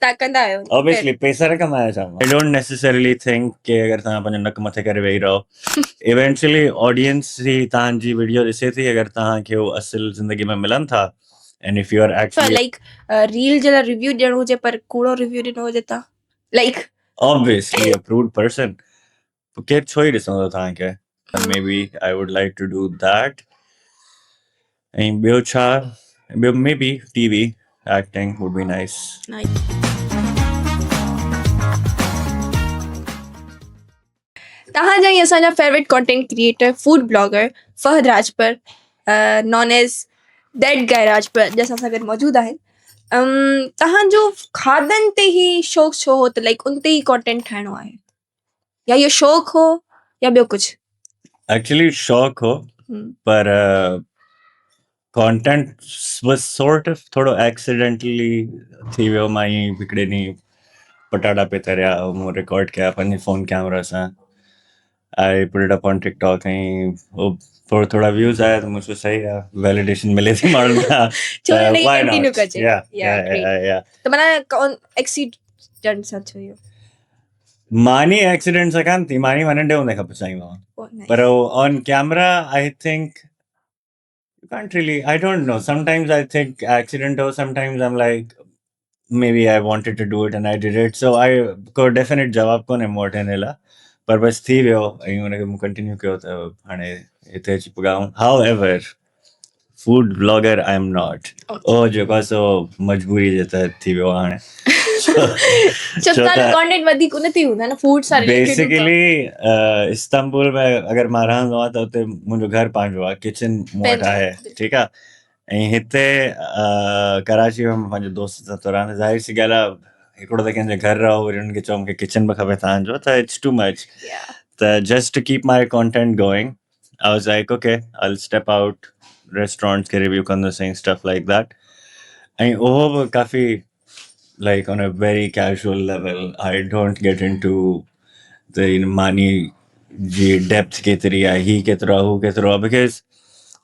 तव्हां कंदा आहियो ऑब्वियसली पैसा न कमाया जाऊंगा आई डोंट नेसेसरली थिंक कि अगर तव्हां पंहिंजो नक मथे करे वेही रहो इवेंचुअली ऑडियंस ही तव्हांजी वीडियो ॾिसे थी अगर तव्हांखे उहो असुल ज़िंदगी में मिलनि था and if you are actually like reel जे लाइ रिव्यू ॾियणो हुजे पर कूड़ो रिव्यू ॾिनो हुजे त like obviously a prude person केरु छो ई ॾिसंदो तव्हांखे maybe I would like to do that ऐं ॿियो छा ॿियो maybe TV acting would be nice तव्हांजा ई असांजा favourite content creator food blogger Fahad Rajpar known as that guy Rajpar अॼु असां सां गॾु मौजूदु आहिनि तव्हांजो खाधनि ते ई शौक़ु छो हो त लाइक उन ते ई कंटेंट ठाहिणो आहे या इहो शौक़ु हो या ॿियो कुझु एक्चुअली शौक़ु हो पर कंटेंट वाज सॉर्ट ऑफ थोड़ो एक्सीडेंटली थी वियो मां ईअं हिकिड़े ॾींहुं पटाटा पे तरिया मूं रिकॉर्ड कया पंहिंजे फ़ोन कैमरा सां I put it up on TikTok ऐं थोड़ा थोड़ा व्यूज़ आया त मुझको सही आहे वैलिडेशन मिले थी माण्हुनि खां छो न why कंटिन्यू not? कजे Yeah. त माना एक्सीडेंट सां थियो मानी एक्सीडेंट सां कान थी मानी वञे हुन खां पुछाईंदो आहियां पर on camera I think you can't really I don't know sometimes I think accident or sometimes I'm like maybe I wanted to do it and I did it so I को definite जवाब कोन्हे मूं वटि हिन लाइ पर बस थी वियो ऐं हुनखे मूं कंटिन्यू कयो त हाणे हिते अची पुॻाऊं however food blogger I am not ओ जेको आहे सो मजबूरी जे तहत थी वियो आहे हाणे कंटेंट वधीक उन ते हूंदा न फूड सां बेसिकली इस्तांबुल में अगरि मां रहंदो आहियां त हुते मुंहिंजो घर पंहिंजो आहे किचन मूं वटि आहे ठीकु आहे ऐं हिते कराची में पंहिंजे दोस्त सां थो रहंदो ज़ाहिर सी ॻाल्हि आहे हिकिड़ो त कंहिंजे घर रहो वरी हुननि खे चओ मूंखे किचन बि खपे तव्हांजो त इट्स टू मच त just to keep my content going I was like okay I will step out restaurants खे रिव्यू कंदुसि ऐं स्टफ लाइक दैट ऐं उहो बि काफ़ी like on a very casual level I don't get into the money depth ketri hai he ketro hu ketro because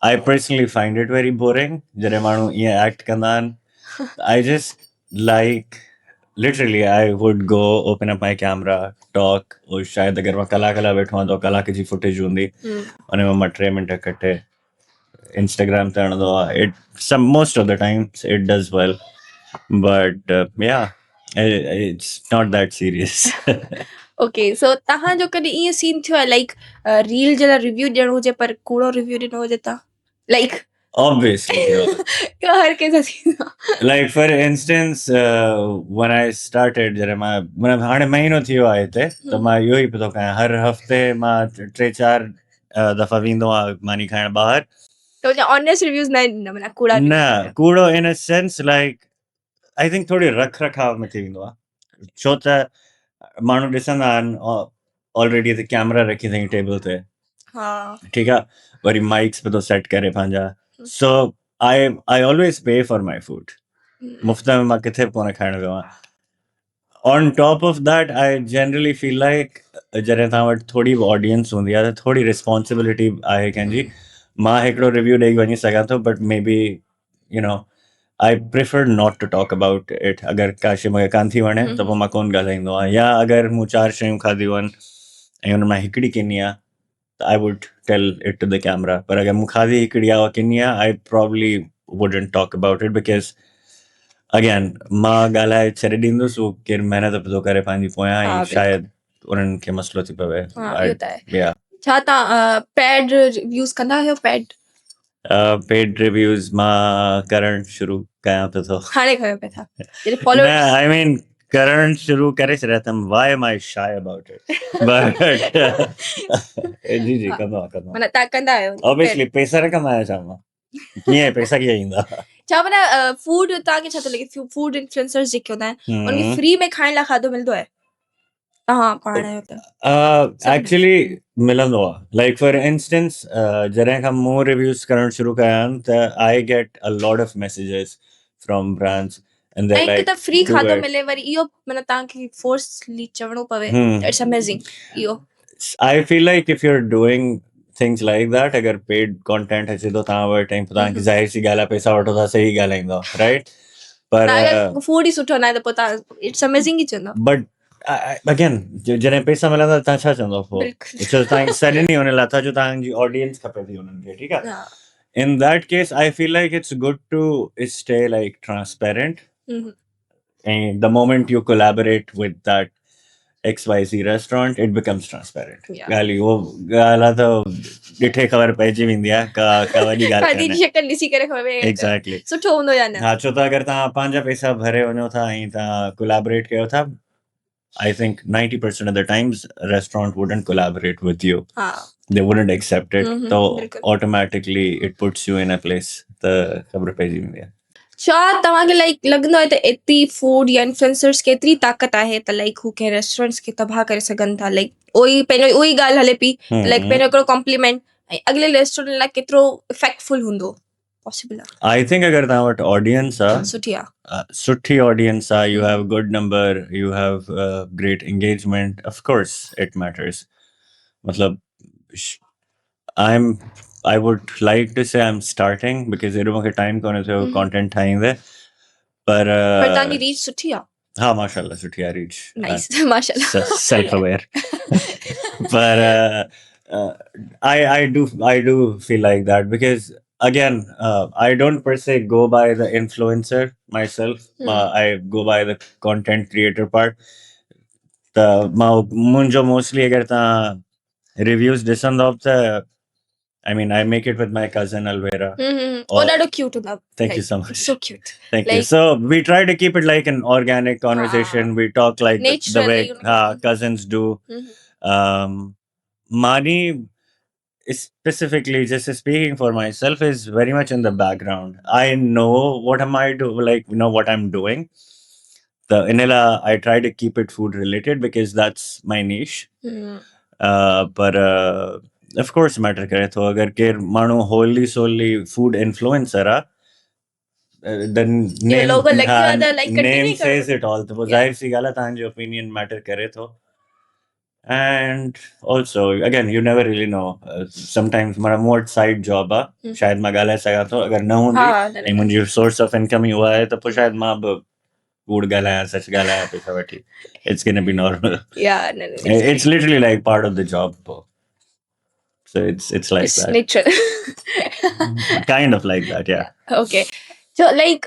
I personally find it very boring jare manu ye act kandan I just like literally I would go open up my camera talk or shayad agar main kala baithu to kala ki footage hundi ane ma 3 minute katte Instagram te anado it most of the times it does well but yeah it's not that serious okay so तव्हांजो कॾहिं ईअं scene थियो आहे like reel जे लाइ review ॾियणो हुजे पर कूड़ो रिव्यू ॾिनो हुजे त लाइक obviously हर कंहिंसां थींदो like for instance when I started जॾहिं मां मतिलबु हाणे महीनो थी वियो आहे हिते त मां इहो ई पियो थो कयां हर हफ़्ते मां 3-4 दफ़ा वेंदो आहियां मानी खाइण ॿाहिरि त ऑनेस्ट रिव्यूज़ न ॾींदा माना कूड़ा न कूड़ो इन a sense like I think थोरी रख रखाव में थी वेंदो आहे छो त माण्हू ॾिसंदा आहिनि ऑलरेडी हिते कैमरा रखी अथई टेबल ते ठीकु आहे वरी माइक्स बि थो सेट करे पंहिंजा so I always pay for my food मुफ़्त में मां किथे बि कोन खाइण वियो आहियां on top of that I generally feel like जॾहिं तव्हां वटि थोरी बि ऑडियंस हूंदी आहे त थोरी रिस्पॉन्सिबिलिटी आहे कंहिंजी मां हिकिड़ो रिव्यू ॾेई वञी सघां थो but may be you know I prefer not to talk about it अगरि का शइ मूंखे कान थी वणे त पोइ मां कोन ॻाल्हाईंदो आहियां या अगरि मूं 4 शयूं खाधियूं आहिनि ऐं हुन मां हिकिड़ी किनी आहे त I would tell it to the camera पर अगरि मूं खाधी हिकिड़ी आहे किनी आहे I probably wouldn't talk about it because again मां ॻाल्हाए छॾे ॾींदुसि उहो केरु महिनत बि थो करे पंहिंजी पोयां ऐं शायदि उन्हनि खे मसइलो थी पवे छा तव्हां पैड यूज़ कंदा आहियो पैड पेड रिव्यूज़ मां करणु शुरू कयां पियो थो हाणे कयो पिया था आई मीन करणु शुरू करे छॾिया अथमि why am I shy about it but जी जी कंदो आहियां माना तव्हां कंदा आहियो ऑब्वियसली पैसा न कमाया छा मां कीअं पैसा कीअं ईंदा छा माना फूड तव्हांखे छा थो लॻे फूड इन्फ्लुएंसर्स जेके हूंदा आहिनि उनखे फ्री में खाइण लाइ खाधो मिलंदो आहे तव्हां पाण आहियो त एक्चुअली मिलंदो आहे लाइक फॉर इंस्टेंस जॾहिं खां मूं रिव्यूज़ करणु शुरू कया आहिनि त I get a lot of messages from brands and they're like free खाधो मिले वरी इहो माना तव्हांखे फोर्सली चवणो पवे इट्स अमेजिंग इहो I feel like if you are doing things like that अगरि पेड कंटेंट अचे थो तव्हां वटि ऐं तव्हांखे ज़ाहिर सी ॻाल्हि आहे पैसा वठो था सही ॻाल्हाईंदो राइट पर अगर फूड ही सुठो न आहे त पोइ तव्हां इट्स अमेज़िंग ई चवंदो बट अगेन जॾहिं पैसा मिलंदा तव्हां छा चवंदो पोइ बिल्कुलु छो तव्हांखे सडनली हुन लाइ था जो तव्हांजी ऑडियंस खपे थी हुननि खे ठीकु आहे हा in that case I feel like it's good to stay like transparent hmm, and the moment you collaborate with that XYZ restaurant it becomes transparent Yeah. ॻाल्हि उहो ॻाल्हि आहे त ॾिठे ख़बर पइजी वेंदी आहे का वॾी ॻाल्हि खाधी जी कान्हे शक्ल ॾिसी करे ख़बर पए Exactly. सुठो हूंदो या न हा छो त अगरि तव्हां पंहिंजा पैसा भरे वञो था ऐं तव्हां कोलैबोरेट कयो था I think 90% of the times restaurant wouldn't collaborate with you. हा They wouldn't accept it. So बिल्कुलु automatically it puts you in a place त ख़बर पइजी वेंदी आहे छा तव्हांखे लाइक लॻंदो आहे त एतिरी फूड या इन्फ्लुएंसर्स खे एतिरी ताक़त आहे त लाइक हू कंहिं रेस्टोरेंट्स खे तबाह करे सघनि था लाइक उही ॻाल्हि हले पई त लाइक पहिरियों हिकिड़ो कॉम्प्लीमेंट ऐं अॻिले रेस्टोरेंट लाइ केतिरो इफेक्टफुल हूंदो पॉसिबल आहे I think अगरि तव्हां वटि ऑडियंस आहे सुठी आहे सुठी ऑडियंस आहे you have good number you have great engagement of course it matters मतलब I would like to say I'm starting because एॾो मूंखे टाइम कोन्हे थियो कंटेंट ठाहींदे पर पर तव्हांजी रीच सुठी आहे हा माशाल्लाह सुठी आहे रीच नाइस माशाल्लाह self aware but I do feel like that because again I don't per se go by the influencer myself I go by the content creator part त मां मुंहिंजो मोस्टली अगरि तव्हां रिव्यूज़ ॾिसंदव त I mean I make it with my cousin Alvera ओ ॾाढो cute हूंदो thank you so much so cute Thank you. So we try to keep it like an organic conversation. We talk like the way Naturally, cousins do. Mani specifically, just speaking for myself, is very much in the background. I know what am I do like know what I'm doing. The Inela, I try to keep it food related because that's my niche. But of course matter करे तो अगर केर माण्हू wholly solely food influencer आ the name logo like the like name continue says it all तो वो जाहिर C ॻाल्हि आहे तव्हांजो opinion matter करे थो and also again you never really know sometimes मां मूं वटि side job आहे शायदि मां ॻाल्हाए सघां थो अगरि न हूंदी ऐं मुंहिंजी source of income ई उहा आहे त पोइ शायदि मां बि कूड़ ॻाल्हायां सच ॻाल्हायां पैसा वठी it's gonna be normal it's literally like part of the job so it's like that nature kind of like that yeah okay so like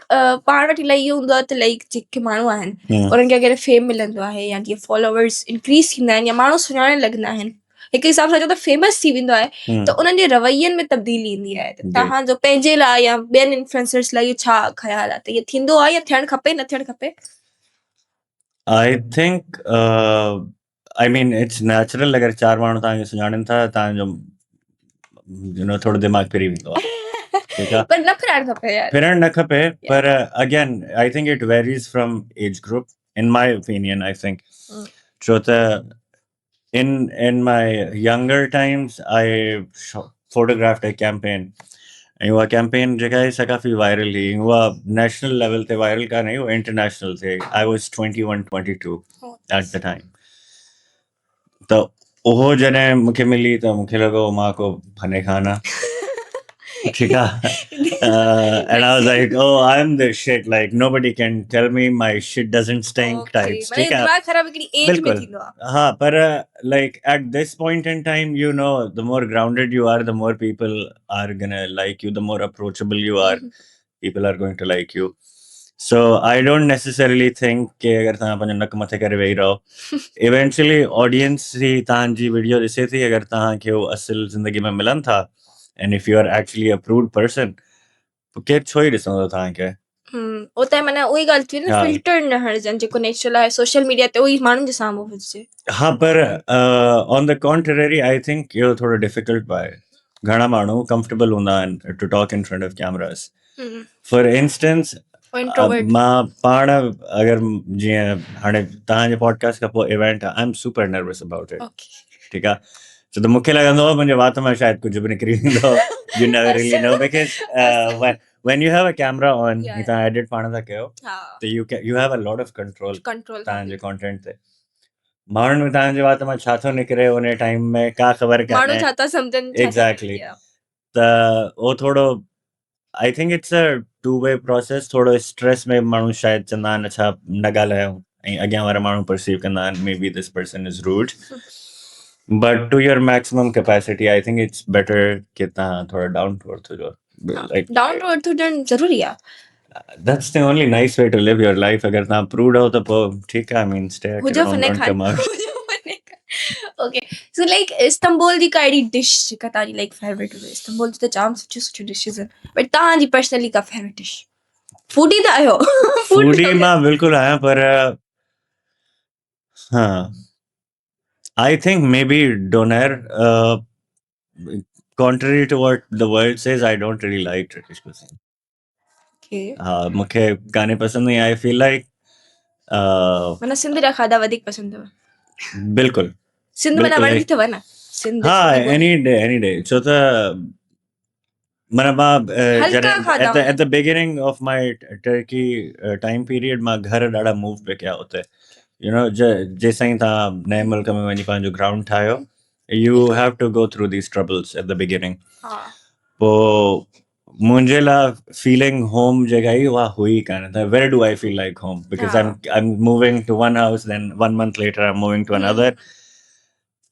पाण वटि इलाही इहो हूंदो आहे त लाइक जेके माण्हू आहिनि उन्हनि खे अगरि फेम मिलंदो आहे या जीअं फॉलोवर्स इंक्रीज़ थींदा आहिनि या माण्हू सुञाणण लॻंदा आहिनि हिकु हिसाब सां चओ त फेमस थी वेंदो आहे त उन्हनि जे रवैयनि में तब्दीली ईंदी आहे त तव्हांजो पंहिंजे लाइ या ॿियनि इन्फ्लुएंसर्स लाइ इहो छा ख़्यालु आहे त इहो थींदो आहे या थियणु खपे न थियणु खपे I think I mean it's natural अगरि चार माण्हू तव्हांखे सुञाणनि था तव्हांजो थोरो दिमाग़ फिरी वेंदो आहे ठीकु आहे पर न फिरणु खपे यार फिरणु न खपे पर again I think it varies from age group in my opinion I think छो त in my younger times I photographed a campaign ऐं उहा कैंपेन जेका आहे सा काफ़ी वायरल थी उहा नेशनल लेवल ते वायरल कान्हे उहा इंटरनेशनल थिए I was 21-22 at the time त उहो जॾहिं मूंखे मिली त मूंखे लॻो मां को फने खाना ठीकु आहे and I was like oh I'm the shit like nobody can tell me my shit doesn't stink types ठीकु आहे बिल्कुलु हा पर like at this point in time the more grounded you are the more people are gonna like you the more approachable you are people are going to like you so I don't necessarily think कि अगर तव्हां पंहिंजो नक मथे करे वेही रहो eventually audience ही तव्हांजी वीडियो ॾिसे थी अगर तव्हांखे उहो असुल ज़िंदगी में मिलनि था and if you are actually a prude person केरु छो ई ॾिसंदो तव्हांखे ओ त माना उही ॻाल्हि थी न फिल्टर न हणजनि जेको नेचुरल आहे सोशल मीडिया ते उही माण्हुनि जे साम्हूं हुजे हा पर on the contrary I think इहो थोरो डिफिकल्ट आहे घणा माण्हू कंफर्टेबल हूंदा आहिनि to talk in front of cameras for instance मां पाण अगरि जीअं हाणे तव्हांजे पॉडकास्ट खां पोइ इवेंट आहे I am super nervous about it ठीकु आहे छो त मूंखे लॻंदो आहे मुंहिंजे वात मां शायदि कुझु बि निकिरी वेंदो you never really know because when you have a camera on तव्हां एडिट पाण था कयो त you have a lot of control तव्हांजे कंटेंट ते माण्हुनि में तव्हांजे वात मां छा थो निकिरे उन टाइम में का ख़बर माण्हू छा था सम्झनि एग्ज़ैक्टली त उहो थोरो I think it's a two way process थोड़ो स्ट्रेस में माण्हू शायदि चवंदा आहिनि अच्छा न ॻाल्हायूं ऐं अॻियां वारा माण्हू परसीव कंदा आहिनि maybe this person is rude but to your maximum capacity I think it's better कि तव्हां थोड़ा डाउन टू अर्थ हुजो लाइक डाउन टू अर्थ हुजणु ज़रूरी आहे that's the only nice way to live your life अगर तव्हां प्रूड हो त पोइ ठीकु आहे I mean stay at हुजो home फने don't Khan come out हुजो फने खान ओके सो लाइक इस्तांबुल जी का अहिड़ी डिश जेका तव्हांजी लाइक फेवरेट हुजे इस्तांबुल जी त जाम सुठियूं डिशिस आहिनि बट तव्हांजी पर्सनली का फेवरेट डिश फूडी त आहियो फूडी मां बिल्कुलु आहियां पर हाँ I think maybe doner contrary to what the world says I don't really like Turkish cuisine हाँ मूंखे कान्हे पसंदि I feel like माना सिंध जा खाधा वधीक पसंदि अथव बिल्कुलु सिंध माना बिल्कुलु वणंदी अथव न सिंध हाँ सिंधी any day छो त माना मां हल्का जॾहिं खाधा at the beginning of my Turkey time period मां घर ॾाढा मूव पे कया हुते you know जेसिताईं तव्हां नए मुल्क में वञी पंहिंजो ग्राउंड ठाहियो you have to go through these troubles at the beginning हा पोइ मुंहिंजे लाइ feeling home जेका ई उहा हुई कान त where do I feel like home because I'm moving to one house then 1 month later I'm moving to another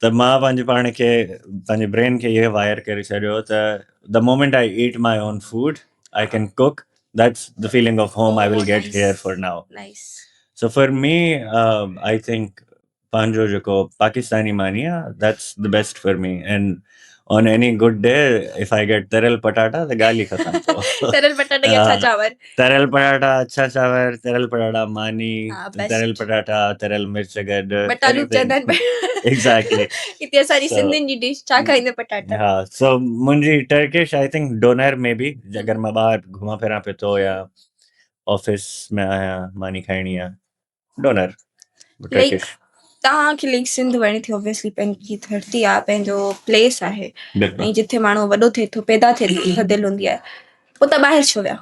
त मां पंहिंजे पाण खे पंहिंजे ब्रेन खे इहे वायर करे छॾियो त the moment I eat my own food I can cook that's the feeling of home I will get here for now nice so for me I think पंहिंजो जेको पाकिस्तानी मानी आहे that's the best for me and on any good day if I get तरियल पटाटा त ॻाल्हि ई ख़तमु तरियल पटाटा या अच्छा चांवर तरियल पटाटा अच्छा चांवर तरियल पटाटा मानी best. तरियल पटाटा तरियल मिर्च गॾु बटालू चवंदा anything. आहिनि Exactly. हिते असांजी So- सिंधियुनि जी डिश छा खाईंदा पटाटा हा सो मुंहिंजी टर्किश आई थिंक डोनर में बि अगरि मां ॿाहिरि घुमां फिरां पियो थो या ऑफिस में आहियां मानी खाइणी आहे डोनर टर्किश तव्हांखे लाइक सिंध वणे थी ऑब्वियसली पंहिंजी धरती आहे पंहिंजो प्लेस आहे बिल्कुलु ऐं जिथे माण्हू वॾो थिए थो पैदा थिए थो थधियल हूंदी आहे पोइ त ॿाहिरि छो विया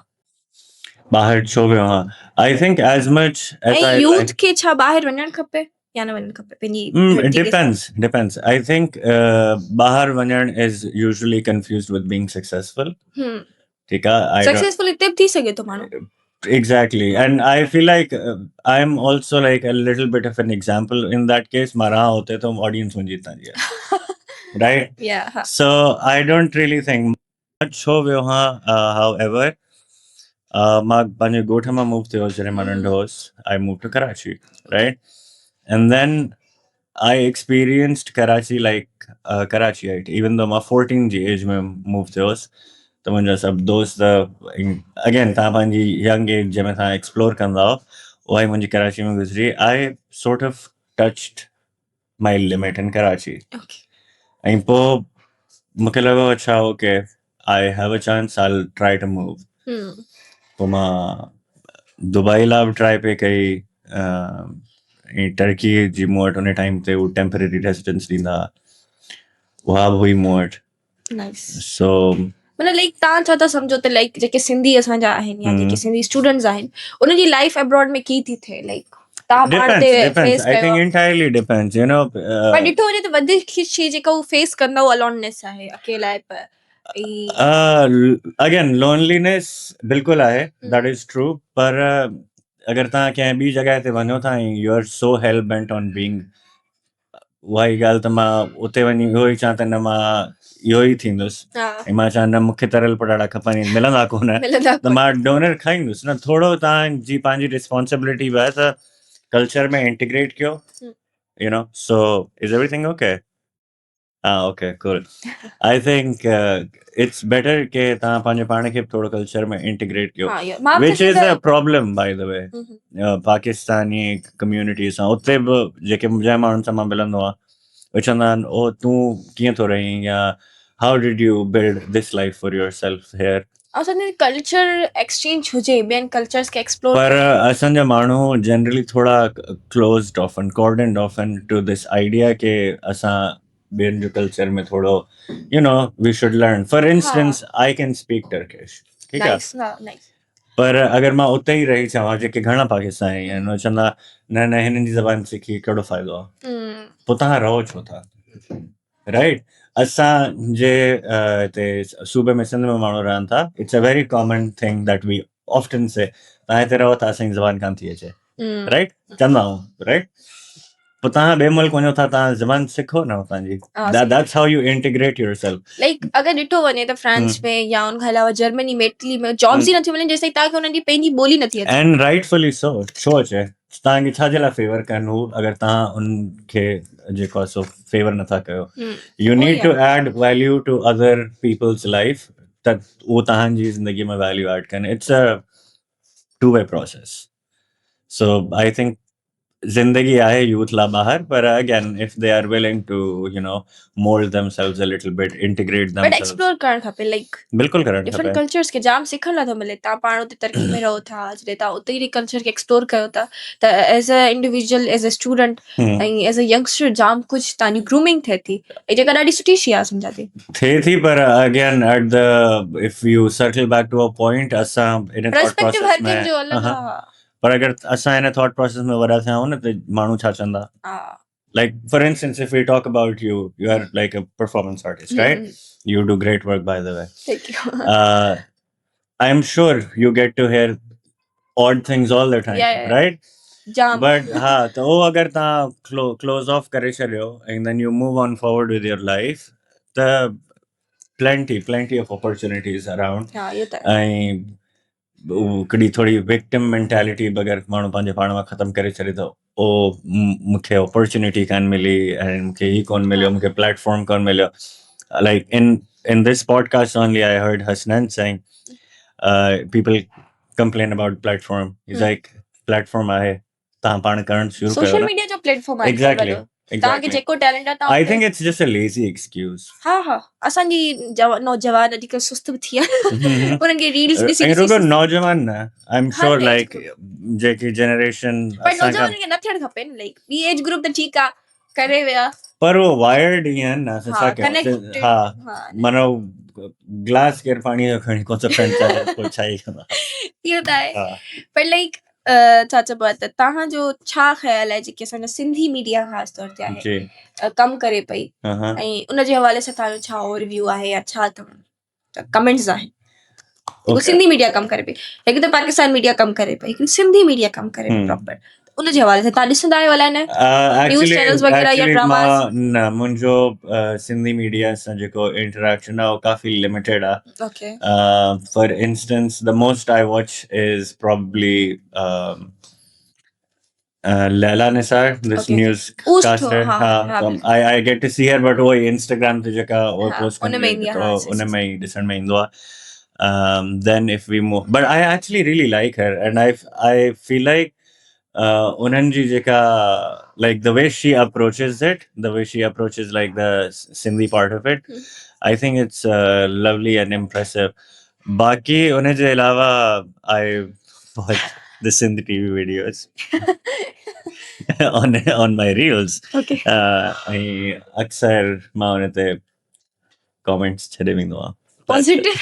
ॿाहिरि छो वियो हा I think as much as ऐं आई यूथ खे छा ॿाहिरि वञणु खपे या न वञणु खपे पंहिंजी धरती खे depends I think ॿाहिरि वञण is usually confused with being successful ठीकु आहे सक्सेसफुल हिते बि थी सघे थो माण्हू Exactly. And I feel like I'm also like a little bit of an example in that case. Mara hote to audience mein jeetna diya. Right? Yeah. So I don't really think much ho vyo however ma panje gotha ma moved to Jeremanandos. I moved to Karachi, right? And then I experienced Karachi like Karachiite even though ma 14 ji age mein moved to त मुंहिंजा सभु दोस्त again तव्हां पंहिंजी young age जंहिंमें तव्हां explore कंदा उहा ई मुंहिंजी कराची में गुज़री I sort of touched my limit in Karachi ऐं पोइ मूंखे लॻो अच्छा okay I have a chance I try to move पोइ मां दुबई लाइ बि ट्राई पे कई ऐं टर्की जी मूं वटि उन टाइम ते उहा टेम्पररी रेसिडेंस ॾींदा उहा बि हुई मूं वटि सो मतलब लाइक तव्हां छा था सम्झो त लाइक जेके सिंधी असांजा आहिनि या जेके सिंधी स्टूडेंट्स आहिनि उनजी लाइफ अब्रॉड में की थी थिए लाइक तव्हां पाण ते face I think entirely depends, you know. पर ॾिठो वञे त वधीक शइ जेका उहो फेस कंदा उहो अलोननेस आहे अकेलाइप अगेन लोनलीनेस बिल्कुलु आहे दैट इज ट्रू पर अगरि तव्हां कंहिं ॿी जॻह ते वञो था ऐं U are so hello bent on being उहा ई ॻाल्हि त मां उते वञी इहो ई चवां त न मां इहो ई थींदुसि ऐं मां चवां न मूंखे तरियल पटाटा खपनि मिलंदा कोन त मां डोनर खाईंदुसि न थोरो तव्हांजी पंहिंजी रिस्पॉन्सिबिलिटी बि आहे त कल्चर में इंटीग्रेट कयो you know so is everything okay okay cool I think it's better के तव्हां पंहिंजे पाण खे थोरो कल्चर में इंटीग्रेट कयो which is a problem by the way Pakistani community सां उते बि जेके मुंहिंजा माण्हुनि सां मां मिलंदो आहे उहे चवंदा आहिनि ओ तूं कीअं थो रहीं या how did you build this life for yourself here असांजे कल्चर एक्सचेंज हुजे ॿियनि कल्चर्स खे एक्सप्लोर पर असांजा माण्हू जनरली थोरा closed off and cordoned off and to this idea के असां ॿियनि जो कल्चर में थोरो you know we should learn for instance I can speak Turkish ठीकु आहे पर अगरि मां उते ई रही चवां जेके घणा पाकिस्तानी आहिनि उहे चवंदा न न हिननि जी ज़बान सिखी कहिड़ो फ़ाइदो आहे पोइ तव्हां रहो छो था राइट असांजे हिते सूबे में सिंध में माण्हू रहनि था it's a very common thing that we often say तव्हां हिते रहो था असांजी ज़बान कान थी अचे हम्म, राइट चवंदा आहियूं राइट पोइ तव्हां ॿिए मुल्क वञो था तव्हां ज़बान सिखो न हुतां जी हा, सही that's how you integrate yourself like अगरि ॾिठो वञे त फ्रांस में या उनखां अलावा जर्मनी में इटली में जॉब्स ई नथी मिलनि जेसिताईं तव्हांखे हुननि जी पंहिंजी ॿोली नथी अचे and rightfully so छो अचे तव्हांखे छाजे लाइ फेवर कनि हू अगरि तव्हां उनखे जेको आहे सो फेवर नथा कयो you उहो ई need to add value to other people's life त उहो तव्हांजी ज़िंदगीअ में value add कनि it's a two-way process so I think जिंदगी आहे यूथ ला ॿाहिरि पर again if they are willing to you know mould themselves a little bit integrate but themselves explore करणु खपे लाइक बिल्कुलु करणु डिफरेंट खपे कल्चर्स खे जाम सिखण लाइ थो मिले तव्हां पाण उते टर्की में रहो था जॾहिं तव्हां उते जी कल्चर खे एक्सप्लोर कयो था त as a individual as a student ऐं एज़ अ यंगस्टर जाम कुझु तव्हांजी ग्रूमिंग थिए थी ऐं जेका ॾाढी सुठी शइ आहे सम्झा थी थिए थी पर again at the if U circle back to a point असां इन थॉट पर्सपेक्टिव हर प्रोसेस कंहिंजो में अलॻि आहे पर अगरि असां इन थॉट प्रोसेस में वॾा थिया आहियूं न त माण्हू छा चवंदा हा like for instance if we talk about you you are like a performance artist right you do great work by the way Thank you. I'm sure you get to hear odd things all the time Yeah. right jam but ha to agar ta close off kare chaliyo and then you move on forward with your life the plenty of opportunities around हा इहो त आहे ऐं कॾहिं थोरी victim mentality बग़ैर माण्हू पंहिंजे पाण मां ख़तमु करे छॾे थो ओ मूंखे अपॉर्चुनिटी कान मिली ऐं मूंखे ही कोन मिलियो मूंखे प्लेटफॉर्म कोन मिलियो like in this podcast only I heard Hasnain saying people complain about platform he's like platform आहे तव्हां पाण करणु शुरू कयो सोशल न मीडिया जो प्लेटफॉर्म आहे Exactly, तव्हांखे exactly. जेको टैलेंट आहे तव्हां I think it's just a lazy excuse. हा हा असांजी नौजवान अॼुकल्ह सुस्त बि थी आहे उन्हनि खे रील्स ॾिसी ऐं रुगो ॾिसी नौजवान न आई एम हर श्योर age लाइक जेकी जनरेशन पर नौजवान खे न थियणु खपे न लाइक ॿी एज ग्रुप त ठीकु आहे करे विया पर वो वायर्ड ईअं आहिनि न असां हा छा कयूं connected, हा हा माना ग्लास केरु पाणीअ जो खणी कोन फ्रेंड पोइ छा ई कंदा इहो त आहे हा पर लाइक छा चइबो आहे त तव्हांजो छा ख़्यालु आहे जेकी असांजा सिंधी मीडिया ख़ासि तौर ते आहे जी कमु करे पई हाँ ऐं उनजे हवाले सां तव्हांजो छा ओवरव्यू आहे या छा कमेंट्स आहिनि जेको सिंधी मीडिया कमु करे पई हिकु त पाकिस्तान मीडिया कमु करे पई हिकु सिंधी मीडिया कमु करे पई प्रॉपर उनजे हवाले सां तव्हां ॾिसंदा आहियो अलाए न न्यूज़ चैनल्स वग़ैरह या ड्रामास न मुंहिंजो सिंधी मीडिया सां जेको इंटरेक्शन आहे उहो काफ़ी लिमिटेड आहे okay for instance the most I watch is probably Laila Nisar, this Okay. newscaster. हाँ, हाँ, I get to see her, but वो Instagram ते जेका वो हाँ, post उनमें ईंदी आहे, हाँ, सही, उनमें ही ॾिसण में ईंदो आहे. Then if we move, but I actually really like her, and I feel like उन्हनि जी जेका like the way she approaches it, the way she approaches like the Sindhi part of it, I think it's lovely and impressive. बाकी उनजे अलावा I watch the Sindhi TV videos. on my reels Okay. ऐं अक्सर मां हुन ते comments छॾे वेंदो आहियां positive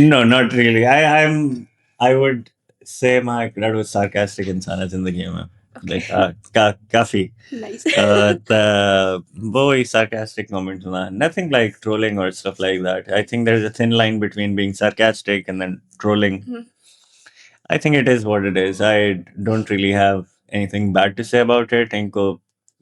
no not really I would say मां हिकु ॾाढो sarcastic इंसान आहियां ज़िंदगीअ में like काफ़ी नाइस त वो ही sarcastic comments हूंदा nothing like trolling or stuff like that I think there's a thin line between being sarcastic and then trolling I think it is what it is. I don't really have anything bad to say about it. इनको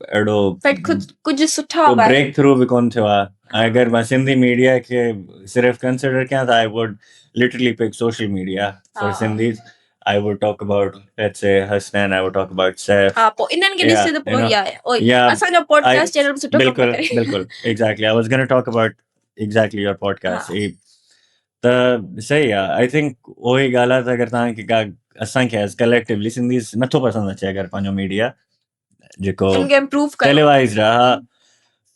अहिड़ो but कुझु सुठा को brake through बि कोन थियो आहे अगरि मां सिंधी मीडिया खे सिर्फ़ु कंसिडर कयां त I would literally pick social media for Sindhis. I would talk about let's say Hasnan. I would talk about Saif. हा पोइ इन्हनि खे ॾिस त पोइ Yeah, असांजो पॉडकास्ट चैनल सुठो कमु करे बिल्कुलु exactly. I was going to talk about exactly your podcast. त सही आहे आई थिंक उहो ई ॻाल्हि आहे त अगरि तव्हांखे का असांखे एज़ कलेक्टिवली सिंधी नथो पसंदि अचे अगरि पंहिंजो मीडिया जेको टेलीवाइज़्ड आहे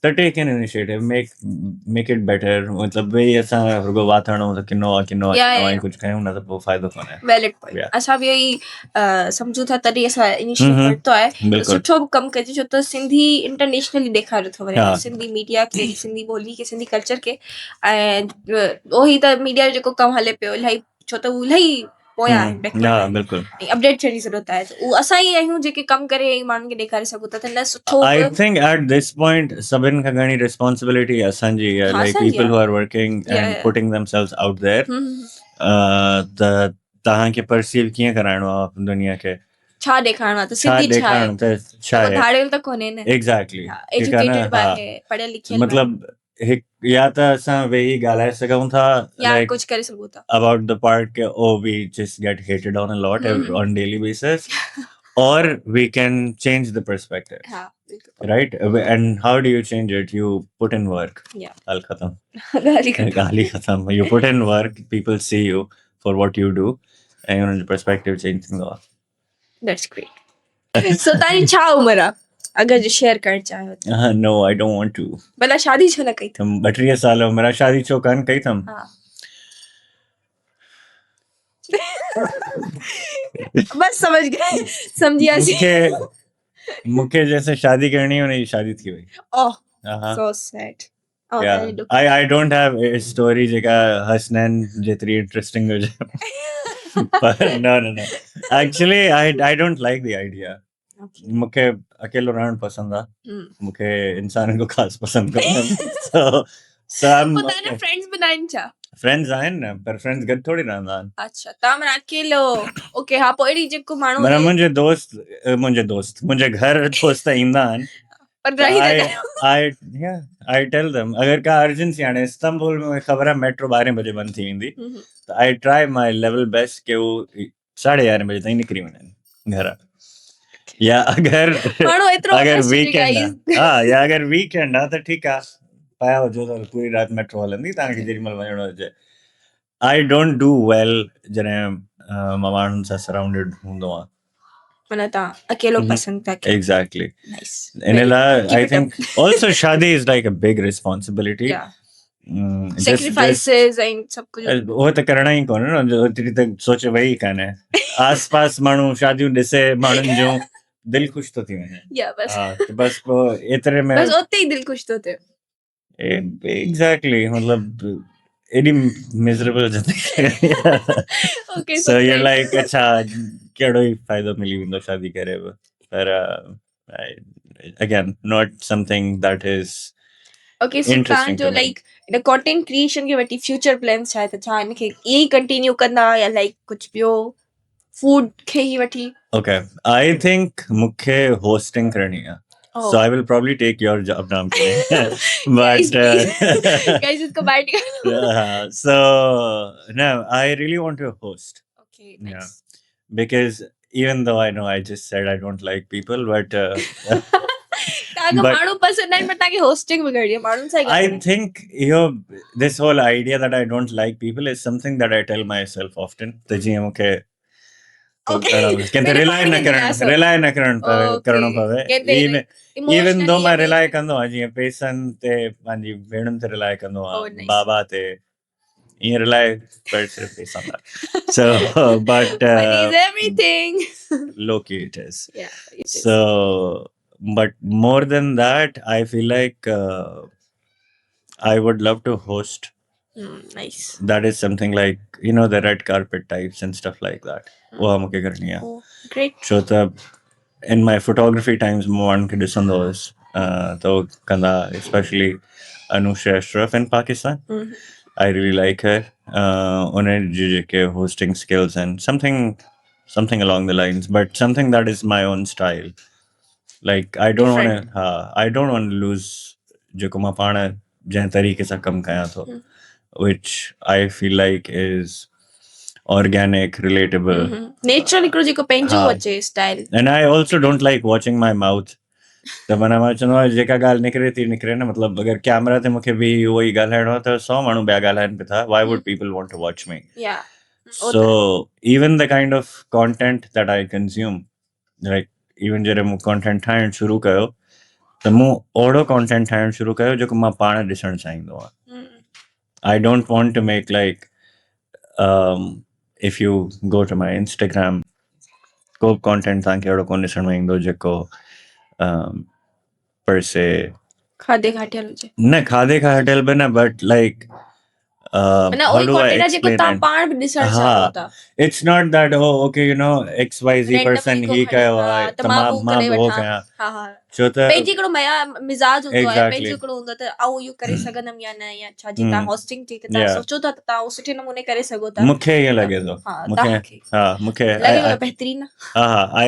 त take an initiative make it better मतिलबु भई असां रुगो वाथणो त किनो आहे कुझु कयूं न त पोइ फ़ाइदो कोन्हे वैलिड पॉइंट असां बि इहो सम्झूं था तॾहिं असां इनिशिएट वरितो आहे सुठो बि कमु कजे छो त सिंधी इंटरनेशनली ॾेखारियो थो वञे सिंधी मीडिया खे सिंधी ॿोली खे सिंधी कल्चर खे ऐं उहो ई त मीडिया जो जेको कमु हले पियो इलाही छो त उहो इलाही पोयां आहिनि अपडेट थियण जी ज़रूरत आहे उहो असां ई आहियूं जेके कमु करे माण्हुनि खे ॾेखारे सघूं था त न सुठो I think at this point सभिनि खां घणी रिस्पॉन्सिबिलिटी असांजी आहे like people who are working and putting themselves out there तव्हांखे परसीव कीअं कराइणो आहे दुनिया खे, छा ॾेखारणो आहे त छा सिधी छा आहे ॾेखारणो त छा आहे धाड़ियल त कोन्हे न एग्ज़ैक्टली, हा ठीकु आहे न, एजुकेटेड बि हा आहे पढ़ियल लिखियल बि आहे मतलब या त असां वेही ॻाल्हाए सघूं था या लाइक कुझु करे सघूं था about the part ke, oh, we just get hated on a lot on daily basis, or we can change the perspective, हा बिल्कुल right? And how do you change it? You put in work. Yeah. Al khatam. ॻाल्हि ई खतम Gali khatam. You put in work, people see you for what you do, and your perspective change things off. That's great so तव्हांजी छा उमिरि आहे अगरि जो share करणु चाहियो त No, I don't want to. भला शादी छो न कई अथव 32 साल उमिरि आहे, शादी छो कान कई अथमि? हा बस समझ गए समझियासीं मूंखे जैसे शादी करणी हुनजी शादी थी वई. ओह हाँ. So sad oh Yeah. That look I don't have a story जेका हसनैन जेतिरी इंटरेस्टिंग हुजे. पर no. Actually, I don't like the idea. मूंखे अकेलो रहणु पसंदि आहे. मूंखे इंसाननि को ख़ासि पसंदि कोन्हे. So I'm तव्हांजा फ्रेंड्स बि न आहिनि छा फ्रेंड्स आहिनि न, पर फ्रेंड्स गॾु थोरी रहंदा आहिनि. अच्छा तव्हां माना अकेलो ओके हा पोइ अहिड़ी जेको माण्हू माना हुजे मुंहिंजे घर दोस्त ईंदा आहिनि. पर रही था कयो I tell them अगर का अर्जेंसी हाणे इस्तांबुल में ख़बर आहे मेट्रो 12 बजे बंदि थी वेंदी त I try my level best के वो 11:30 बजे ताईं निकिरी वञनि घरां. या माण्हू एतिरो अगर honest वीकेंड हुजे, आहे हा या अगर वीकेंड आहे त ठीकु आहे पाया हुजो त पूरी राति मेट्रो हलंदी तव्हांखे जेॾीमहिल वञिणो हुजे. आई डोंट डू वेल जॾहिं मां माण्हुनि सां सराउंडेड हूंदो आहे. माना तव्हां अकेलो पसंदि था कयो Exactly. नाइस इन लाइ I think also शादी is like a big responsibility. Sacrifices ऐं सभु कुझु उहो त करणा ई कोन्हे न, ओतिरी त सोच वई कान्हे. आस पास माण्हू शादियूं ॾिसे माण्हुनि जूं दिलि ख़ुशि थो थी वञे. या बस हा त बस पोइ एतिरे में बस उते ई दिलि ख़ुशि थो थिए एग्ज़ैक्टली मतलब एॾी मिज़रेबल ज़िंदगी. ओके So you're like अच्छा कहिड़ो ई फ़ाइदो मिली वेंदो शादी करे बि. पर again not something that is okay so interesting तव्हांजो to me. Like in content creation खे वठी फ्यूचर प्लान्स छा आहे त छा हिनखे ईअं ई कंटिन्यू कंदा या लाइक कुझु ॿियो फूड खे ई वठी Okay, I think मूंखे hosting करणी आहे. Oh. So I will probably take your job now. Guys, But guys इसको बाइट करो so no, I really want to host okay Yeah. Nice because even though I know I just said I don't like people, but तव्हांखे But- माण्हू पसंदि आहिनि पर तव्हांखे hosting बि करणी आहे माण्हुनि सां I think this whole idea that I don't like people is something that I tell myself often. त जीअं मूंखे Okay. कंहिं मेरे रिलाय पाण न खे करणु दिलासो। रिलाय न करणु Okay. करणो पवे. कंहिं ते Even though मां emotionally रिलाय कंदो आहियां जीअं पैसनि ते पंहिंजी भेणुनि ते रिलाय कंदो Oh, आहियां nice. बाबा ते ईअं रिलाय पर सिर्फ़ु पैसा था. So but money is everything low key it is. yeah it is. So but more than that I feel like I would love to host. Nice That is something like the red carpet types and stuff like that. वो मूंखे करणी आहे. oh great छो त in my photography times मूं माण्हुनि खे ॾिसंदो हुयुसि त उहो कंदा especially Anusha Ashraf in Pakistan. I really like her. उन जी जेके hosting skills and something along the lines, but something that is my own style. Like I don't want to lose जेको मां पाण जंहिं तरीक़े सां कमु कयां थो, which I feel like is organic, relatable. Natural हिकिड़ो जेको पंहिंजो हा. अचे style And I also don't like watching my mouth. त माना मां चवंदो आहियां जेका ॻाल्हि निकिरे थी निकिरे न, मतिलबु अगरि कैमरा ते मूंखे बि उहो ई ॻाल्हाइणो आहे त 100 माण्हू ॿिया ॻाल्हाइनि पिया था. Why would people want to watch me? yeah So even the kind of content that I consume, like even जॾहिं मूं content ठाहिणु शुरू कयो त मूं ओहिड़ो content ठाहिणु शुरू कयो जेको मां पाण ॾिसणु चाहींदो आहियां. I don't want to make like if you go to my Instagram को content तव्हांखे अहिड़ो कोन ॾिसण में ईंदो जेको per se खाधे खाटियल हुजे न खाधे खां हटियल बि न, but like माना how ओई do I कंटेंट आहे जेको explain तव्हां it? पाण बि ॾिसण हा, चाहियो था it's not that oh okay you know XYZ Randomly person को ही खणी कयो हा आहे त त मां मां बि मां करे बि उहो वठां कयां हा हा छो त पंहिंजी हिकिड़ो मिज़ाज हूंदो आहे exactly पंहिंजो हिकिड़ो हूंदो आहे त आउं इहो करे सघंदमि या न या छा जीअं तव्हां हम्म होस्टिंग थी त तव्हां yeah सोचो था त तव्हां उहो सुठे नमूने करे सघो था मूंखे ईअं त लॻे थो हा मूंखे तव्हांखे हा मूंखे लॻे थो बहितरीनु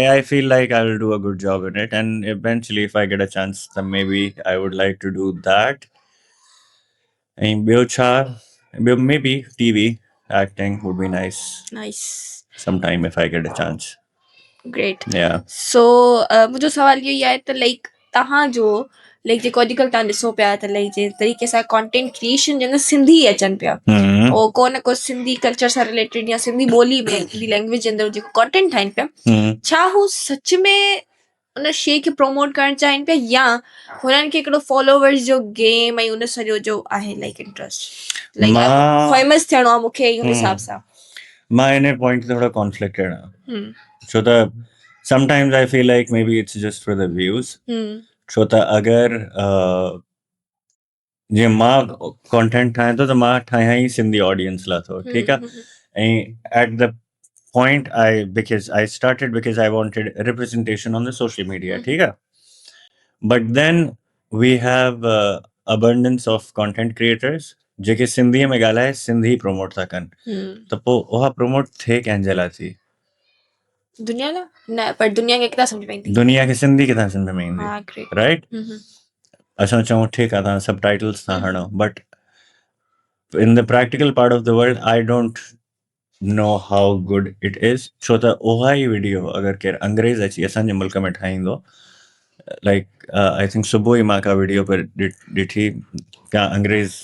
I feel like I will do a good job in it and eventually if I get a chance then maybe I would like to do that and ॿियो छा ॿियो maybe TV acting would be nice nice sometime if I get a chance great yeah सो मुंहिंजो सवाल इहो ई आहे त like तव्हांजो like जेको अॼुकल्ह तव्हां ॾिसो पिया त लाइक जे तरीक़े सां कॉन्टेंट क्रिएशन जो न सिंधी अचनि पिया हम्म ओ को न को सिंधी कल्चर सां रिलेटेड या सिंधी ॿोली में सिंधी लैंग्वेज जे अंदरि जेको कॉन्टेंट ठाहिनि पिया छा हू सच में उन शइ खे प्रमोट करणु चाहिनि पिया या हुननि खे हिकिड़ो फॉलोवर्स जो गेम ऐं उन सॼो जो आहे लाइक इंट्रस्ट लाइक मां फेमस थियणो आहे मूंखे इहो हिसाब सां मां इन पॉइंट ते थोरो कॉन्फ्लिक्टेड आहियां हम्म छो त sometimes I feel like maybe it's just for the views छो त अगरि जीअं मां कॉन्टेंट ठाहियां थो त मां ठाहियां ई सिंधी ऑडियंस लाइ थो ठीकु आहे ऐं at the point I started because I wanted representation on the social media ठीकु आहे but then we have abundance of content creators जेके सिंधीअ में ॻाल्हाए सिंधी प्रमोट था कनि त पोइ उहा प्रमोट थिए कंहिंजे लाइ थी दुनिया लाइ न पर दुनिया खे किथां सम्झ में ईंदी दुनिया खे सिंधी किथां सम्झ में ईंदी हा ग्रेट राइट असां चऊं ठीकु आहे तव्हां सब टाइटल्स था हणो but in the practical part of the world I don't know how good it is छो त उहा ई वीडियो अगरि केरु अंग्रेज़ अची असांजे मुल्क में ठाहींदो लाइक आई थिंक सुबुह ई मां का वीडियो पर ॾिठी का अंग्रेज़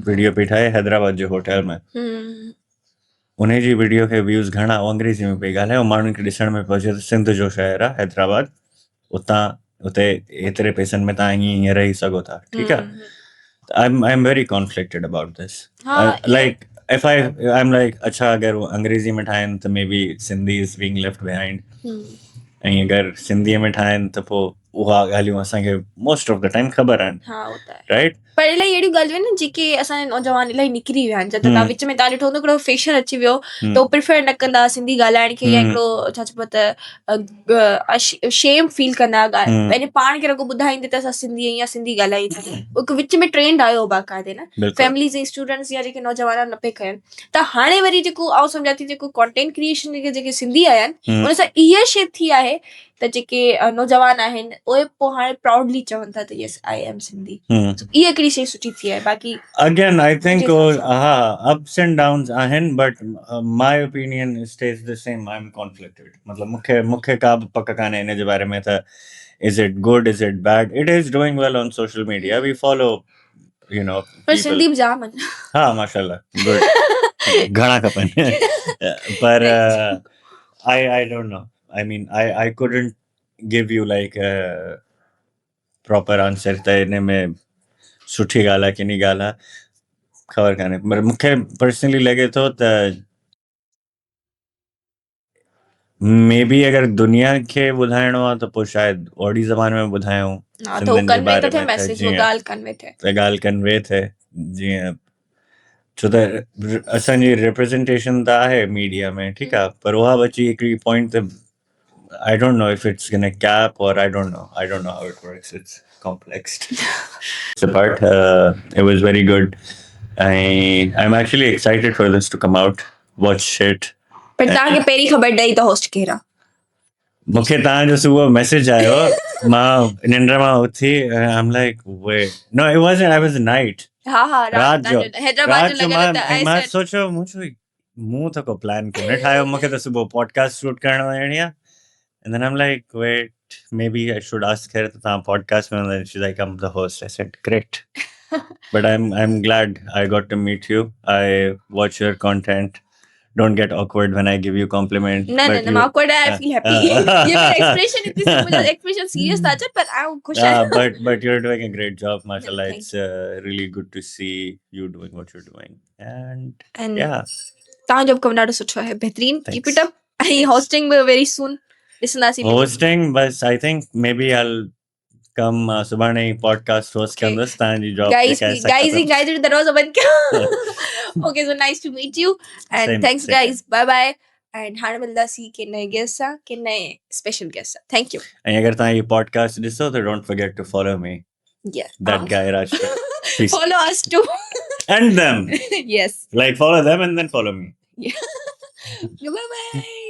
वीडियो पई ठाहे हैदराबाद जे होटल में उन जी वीडियो खे व्यूज़ घणा अंग्रेज़ी में पई ॻाल्हाए ऐं माण्हुनि खे ॾिसण में पियो अचे त सिंध जो शहर आहे हैदराबाद उते एतिरे पैसनि में तव्हां ईअं रही सघो था ठीकु आहे I'm very conflicted about this. Like if I'm like अच्छा अगर वो अंग्रेजी में ठाहिनि त maybe Sindhi is being left behind. ऐं अगरि सिंधीअ में ठाहिनि त पोइ उहा ॻाल्हियूं असांखे मोस्ट ऑफ द टाइम ख़बर आहिनि हा हो त आहे राइट पर इलाही अहिड़ियूं ॻाल्हियूं आहिनि जेके असांजे नौजवान इलाही निकिरी विया आहिनि जब तव्हां विच में तव्हां ॾिठो हूंदो हिकिड़ो फैशन अची वियो त उहो प्रिफर न कंदा सिंधी ॻाल्हाइण खे या हिकिड़ो छा चइबो त शेम फील कंदा पंहिंजे पाण खे रुॻो ॿुधाईंदे त असां सिंधी आहियूं या सिंधी ॻाल्हायूं हिकु विच में ट्रेंड आयो बाक़ाइदे न फैमिलीज़ ऐं स्टूडेंट्स या जेके नौजवान न पिया कनि त हाणे वरी जेको आउं सम्झां थी जेको कॉन्टेंट क्रिएशन जेके सिंधी आया आहिनि उन सां इहा शइ थी आहे त जेके नौजवान आहिनि उहे पोइ हाणे प्राउडली चवनि था त यस आई एम सिंधी इहा हिकिड़ी शइ सुठी थी आहे बाक़ी अगेन आई थिंक हा अप्स एंड डाउन्स आहिनि but my opinion stage the same I am conflicted मतिलबु मूंखे का बि पक कान्हे हिन जे बारे में त is it good is it bad it is doing well on social media we follow you know पर people सिंधी बि जाम आहिनि हा माशाल्लाह गुड घणा खपनि पर I don't know I mean I couldn't give you like a proper answer त हिन में सुठी ॻाल्हि आहे किनी ॻाल्हि आहे ख़बर कान्हे पर मूंखे पर्सनली लॻे थो त मे बी अगरि दुनिया खे ॿुधाइणो आहे त पोइ शायदि ओड़ी ज़बान में ॿुधायूं सिंधियुनि जे बारे में त जीअं त ॻाल्हि कन्वे थिए जीअं छो त असांजी रिप्रेज़ेंटेशन त आहे मीडिया में ठीकु आहे पर उहा बि अची हिकिड़ी पॉइंट ते I don't know if it's gonna cap or I don't know how it works. It's complex. The part it was very good. I'm actually excited for this to come out. Watch it. पर तव्हांखे पहिरीं ख़बर ॾेई त host केरु आहे मूंखे तव्हांजो सुबुह मैसेज आयो मां निंड मां उथी I'm like wait no it wasn't I was night हा हा रात जो हैदराबाद जो लॻल त मां सोचियो मूं त को प्लान कोन्हे ठाहियो मूंखे त सुबुह पॉडकास्ट शूट करणु वञणी आहे and then I'm like wait maybe I should ask her to the podcast and then she's like I'm the host I said great but I'm glad I got to meet you I watch your content don't get awkward when I give you compliment no awkward I feel happy ये मेरा expression इतनी मुझे expression serious था जब पर I'm खुश but you're doing a great job mashallah it's really good to see you doing what you're doing and yeah तव्हां जो कमु ॾाढो सुठो आहे बहितरीन keep it up ऐं hosting very soon ॾिसंदासीं hosting bus I think maybe I'll कम सुभाणे पॉडकास्ट होस्ट Okay. कंदुसि तव्हांजी जॉब guys guys दरवाज़ो बंद कयो okay so nice to meet you and Same- thanks same guys bye bye and हाणे मिलंदासीं के नए गेस्ट सां के नए स्पेशल गेस्ट सां थैंक यू ऐं अगरि तव्हां इहो पॉडकास्ट ॾिसो त don't forget to follow me yeah that guy Rajput Peace. follow us too and them yes like follow them and then follow me bye bye